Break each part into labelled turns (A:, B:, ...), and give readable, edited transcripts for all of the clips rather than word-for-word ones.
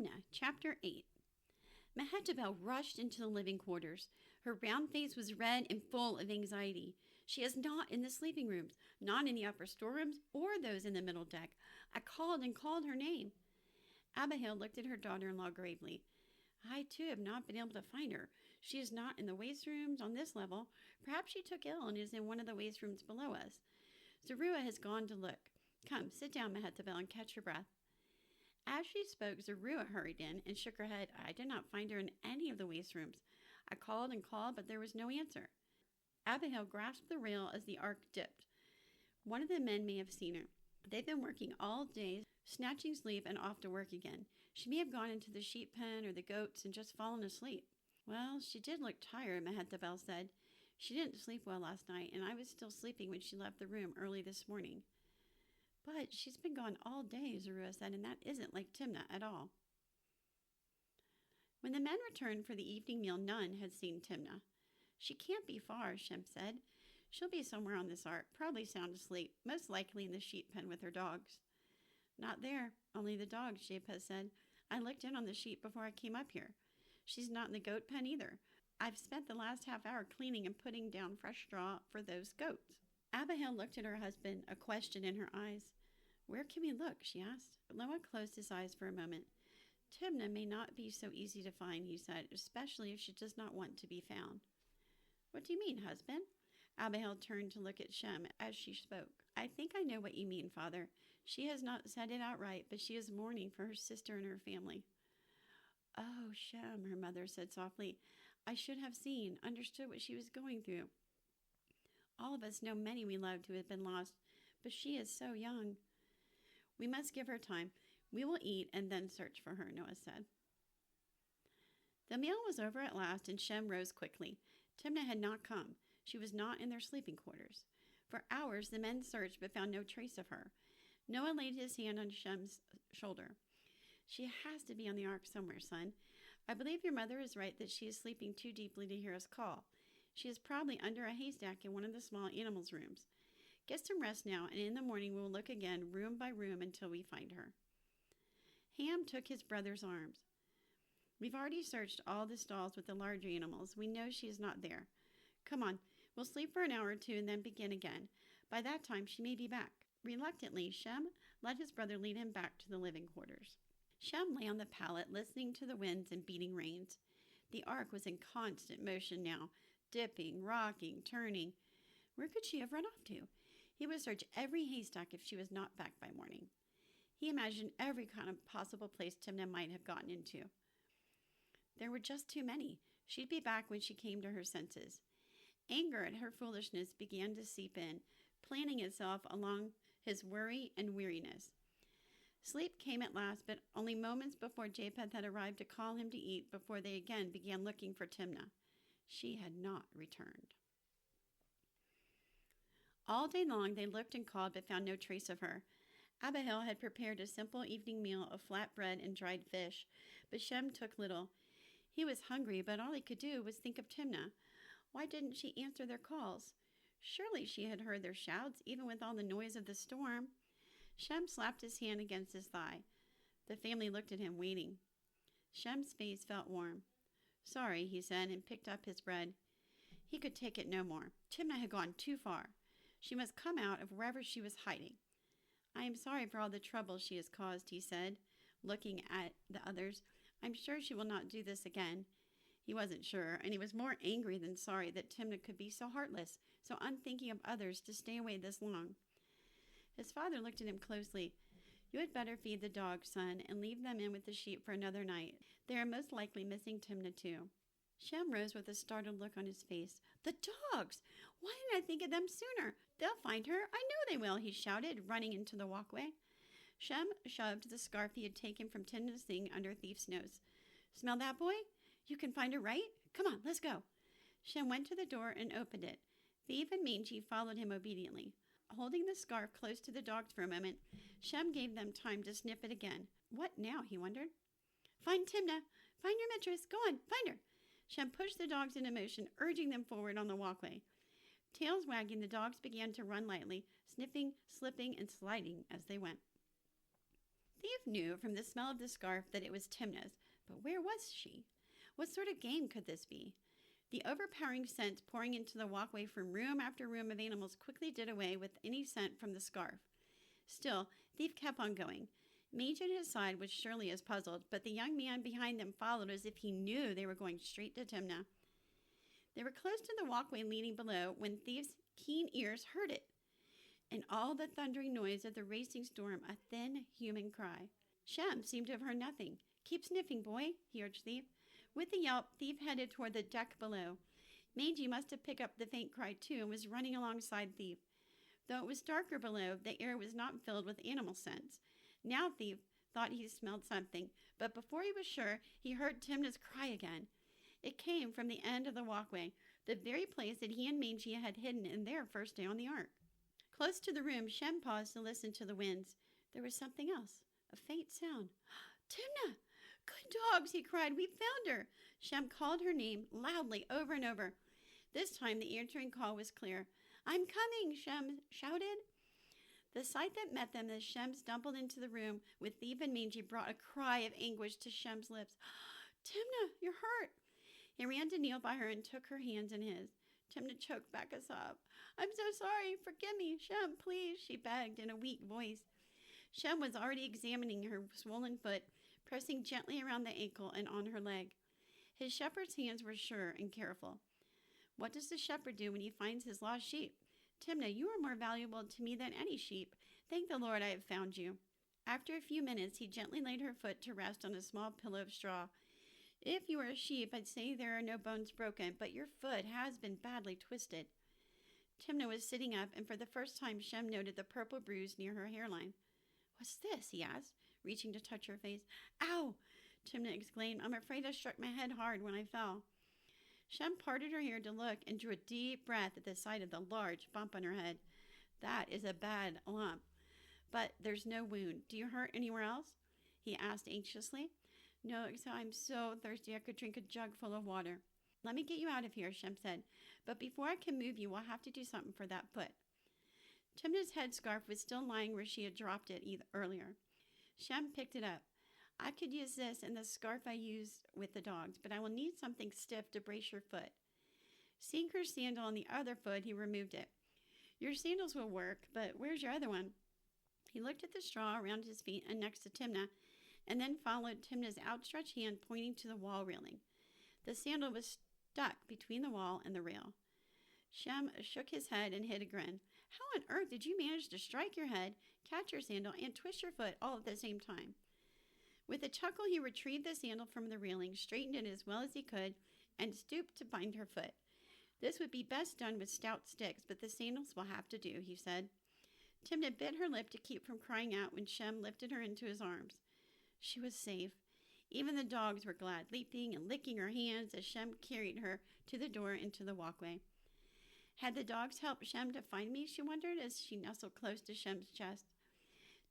A: Timna, Chapter 8. Mehetabel rushed into the living quarters. Her round face was red and full of anxiety. She is not in the sleeping rooms, not in the upper storerooms, or those in the middle deck. I called and called her name. Abihail looked at her daughter-in-law gravely. I, too, have not been able to find her. She is not in the waste rooms on this level. Perhaps she took ill and is in one of the waste rooms below us. Zeruiah has gone to look. Come, sit down, Mehetabel, and catch your breath. As she spoke, Zeruiah hurried in and shook her head. I did not find her in any of the waste rooms. I called and called, but there was no answer. Abihail grasped the rail as the ark dipped. One of the men may have seen her. They've been working all day, snatching sleep and off to work again. She may have gone into the sheep pen or the goats and just fallen asleep. Well, she did look tired, Mehetabel said. She didn't sleep well last night, and I was still sleeping when she left the room early this morning. But she's been gone all day, Zeruiah said, and that isn't like Timna at all. When the men returned for the evening meal, none had seen Timna. She can't be far, Shem said. She'll be somewhere on this ark, probably sound asleep, most likely in the sheep pen with her dogs. Not there, only the dogs, Japheth said. I looked in on the sheep before I came up here. She's not in the goat pen either. I've spent the last half hour cleaning and putting down fresh straw for those goats. Abihail looked at her husband, a question in her eyes. Where can we look? She asked. Noah closed his eyes for a moment. Timna may not be so easy to find, he said, especially if she does not want to be found. What do you mean, husband? Abihail turned to look at Shem as she spoke. I think I know what you mean, father. She has not said it outright, but she is mourning for her sister and her family. Oh, Shem, her mother said softly. I should have seen, understood what she was going through. All of us know many we loved who have been lost, but she is so young. We must give her time. We will eat and then search for her, Noah said. The meal was over at last, and Shem rose quickly. Timna had not come. She was not in their sleeping quarters. For hours the men searched but found no trace of her. Noah laid his hand on Shem's shoulder. She has to be on the ark somewhere, son. I believe your mother is right that she is sleeping too deeply to hear us call. She is probably under a haystack in one of the small animals' rooms. Get some rest now, and in the morning we will look again, room by room, until we find her. Ham took his brother's arms. We've already searched all the stalls with the larger animals. We know she is not there. Come on, we'll sleep for an hour or two and then begin again. By that time, she may be back. Reluctantly, Shem let his brother lead him back to the living quarters. Shem lay on the pallet, listening to the winds and beating rains. The ark was in constant motion now, dipping, rocking, turning. Where could she have run off to? He would search every haystack if she was not back by morning. He imagined every kind of possible place Timna might have gotten into. There were just too many. She'd be back when she came to her senses. Anger at her foolishness began to seep in, planning itself along his worry and weariness. Sleep came at last, but only moments before Japheth had arrived to call him to eat before they again began looking for Timna. She had not returned. All day long they looked and called but found no trace of her. Abihail had prepared a simple evening meal of flat bread and dried fish, but Shem took little. He was hungry, but all he could do was think of Timna. Why didn't she answer their calls? Surely she had heard their shouts, even with all the noise of the storm. Shem slapped his hand against his thigh. The family looked at him, waiting. Shem's face felt warm. Sorry, he said, and picked up his bread. He could take it no more. Timna had gone too far. She must come out of wherever she was hiding. I am sorry for all the trouble she has caused, he said, looking at the others. I'm sure she will not do this again. He wasn't sure, and he was more angry than sorry that Timna could be so heartless, so unthinking of others to stay away this long. His father looked at him closely. You had better feed the dogs, son, and leave them in with the sheep for another night. They are most likely missing Timna too. Shem rose with a startled look on his face. The dogs! Why didn't I think of them sooner? They'll find her. I know they will, he shouted, running into the walkway. Shem shoved the scarf he had taken from Timna's thing under Thief's nose. Smell that, boy? You can find her, right? Come on, let's go. Shem went to the door and opened it. Thief and Mangy followed him obediently. Holding the scarf close to the dogs for a moment, Shem gave them time to sniff it again. What now, he wondered. Find Timna. Find your mistress. Go on, find her. Shem pushed the dogs into motion, urging them forward on the walkway. Tails wagging, the dogs began to run lightly, sniffing, slipping, and sliding as they went. Thief knew from the smell of the scarf that it was Timna's, but where was she? What sort of game could this be? The overpowering scent pouring into the walkway from room after room of animals quickly did away with any scent from the scarf. Still, Thief kept on going. Mage at his side was surely as puzzled, but the young man behind them followed as if he knew they were going straight to Timna. They were close to the walkway leading below when Thief's keen ears heard it. In all the thundering noise of the racing storm, a thin human cry. Shem seemed to have heard nothing. "Keep sniffing, boy," he urged Thief. With a yelp, Thief headed toward the deck below. Magi must have picked up the faint cry too and was running alongside Thief. Though it was darker below, the air was not filled with animal scents. Now Thief thought he smelled something, but before he was sure, he heard Timna's cry again. It came from the end of the walkway, the very place that he and Magi had hidden in their first day on the ark. Close to the room, Shem paused to listen to the winds. There was something else, a faint sound. "Timna! Good dogs!" he cried. "We found her!" Shem called her name loudly over and over. This time the answering call was clear. "I'm coming!" Shem shouted. The sight that met them as Shem stumbled into the room with Thief and Mangy brought a cry of anguish to Shem's lips. "Timna, you're hurt!" He ran to kneel by her and took her hands in his. Timna choked back a sob. "I'm so sorry. Forgive me, Shem, please," she begged in a weak voice. Shem was already examining her swollen foot, pressing gently around the ankle and on her leg. His shepherd's hands were sure and careful. What does the shepherd do when he finds his lost sheep? "Timna, you are more valuable to me than any sheep. Thank the Lord I have found you." After a few minutes, he gently laid her foot to rest on a small pillow of straw. "If you were a sheep, I'd say there are no bones broken, but your foot has been badly twisted." Timna was sitting up, and for the first time Shem noted the purple bruise near her hairline. "What's this?" he asked, reaching to touch her face. "Ow!" Timna exclaimed. "I'm afraid I struck my head hard when I fell." Shem parted her hair to look and drew a deep breath at the sight of the large bump on her head. "That is a bad lump. But there's no wound. Do you hurt anywhere else?" he asked anxiously. "No, except I'm so thirsty I could drink a jug full of water." "Let me get you out of here," Shem said. "But before I can move you, we'll have to do something for that foot." Timna's headscarf was still lying where she had dropped it earlier. Shem picked it up. "I could use this and the scarf I used with the dogs, but I will need something stiff to brace your foot." Seeing her sandal on the other foot, he removed it. "Your sandals will work, but where's your other one?" He looked at the straw around his feet and next to Timna, and then followed Timna's outstretched hand pointing to the wall railing. The sandal was stuck between the wall and the rail. Shem shook his head and hid a grin. "How on earth did you manage to strike your head, catch your sandal, and twist your foot all at the same time?" With a chuckle, he retrieved the sandal from the railing, straightened it as well as he could, and stooped to bind her foot. "This would be best done with stout sticks, but the sandals will have to do," he said. Timna bit her lip to keep from crying out when Shem lifted her into his arms. She was safe. Even the dogs were glad, leaping and licking her hands as Shem carried her to the door into the walkway. "Had the dogs helped Shem to find me?" she wondered as she nestled close to Shem's chest.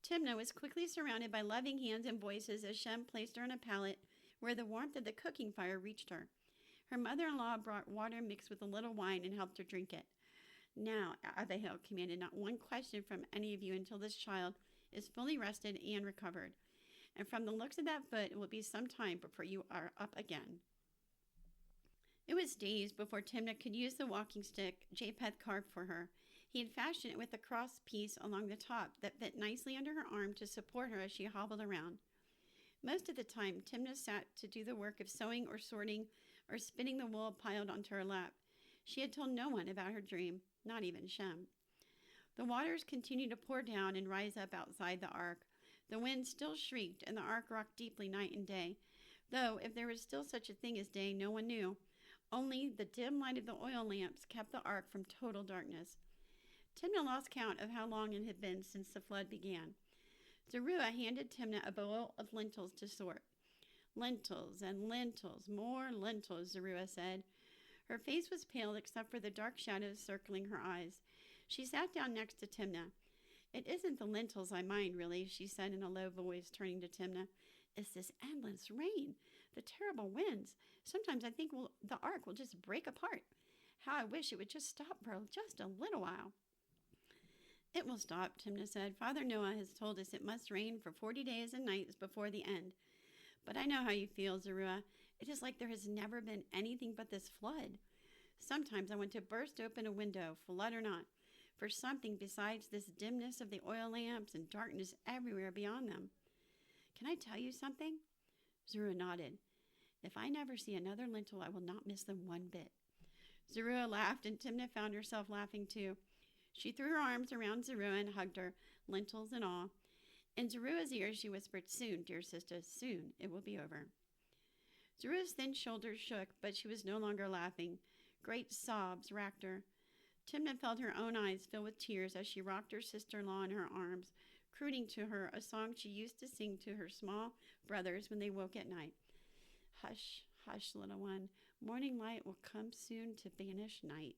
A: Timna was quickly surrounded by loving hands and voices as Shem placed her on a pallet where the warmth of the cooking fire reached her. Her mother-in-law brought water mixed with a little wine and helped her drink it. "Now," Abigail commanded, "not one question from any of you until this child is fully rested and recovered. And from the looks of that foot, it will be some time before you are up again." It was days before Timna could use the walking stick Japheth carved for her. He had fashioned it with a cross piece along the top that fit nicely under her arm to support her as she hobbled around. Most of the time, Timna sat to do the work of sewing or sorting or spinning the wool piled onto her lap. She had told no one about her dream, not even Shem. The waters continued to pour down and rise up outside the ark. The wind still shrieked, and the ark rocked deeply night and day, though if there was still such a thing as day, no one knew. Only the dim light of the oil lamps kept the ark from total darkness. Timna lost count of how long it had been since the flood began. Zeruiah handed Timna a bowl of lentils to sort. "Lentils and lentils, more lentils," Zeruiah said. Her face was pale except for the dark shadows circling her eyes. She sat down next to Timna. "It isn't the lentils I mind, really," she said in a low voice, turning to Timna. "It's this endless rain, the terrible winds. Sometimes I think the ark will just break apart. How I wish it would just stop for just a little while." It will stop, Timna said. Father Noah has told us it must rain for 40 days and nights before the end. But I know how you feel, Zorua. It is like there has never been anything but this flood. Sometimes I want to burst open a window, flood or not, for something besides this dimness of the oil lamps and darkness everywhere beyond them. Can I tell you something? Zorua nodded. If I never see another lintel, I will not miss them one bit. Zorua laughed, and Timna found herself laughing too. She threw her arms around Zorua and hugged her, lentils and all. In Zorua's ear, she whispered, "Soon, dear sister, soon it will be over." Zorua's thin shoulders shook, but she was no longer laughing. Great sobs racked her. Timna felt her own eyes fill with tears as she rocked her sister-in-law in her arms, crooning to her a song she used to sing to her small brothers when they woke at night. Hush, hush, little one. Morning light will come soon to banish night.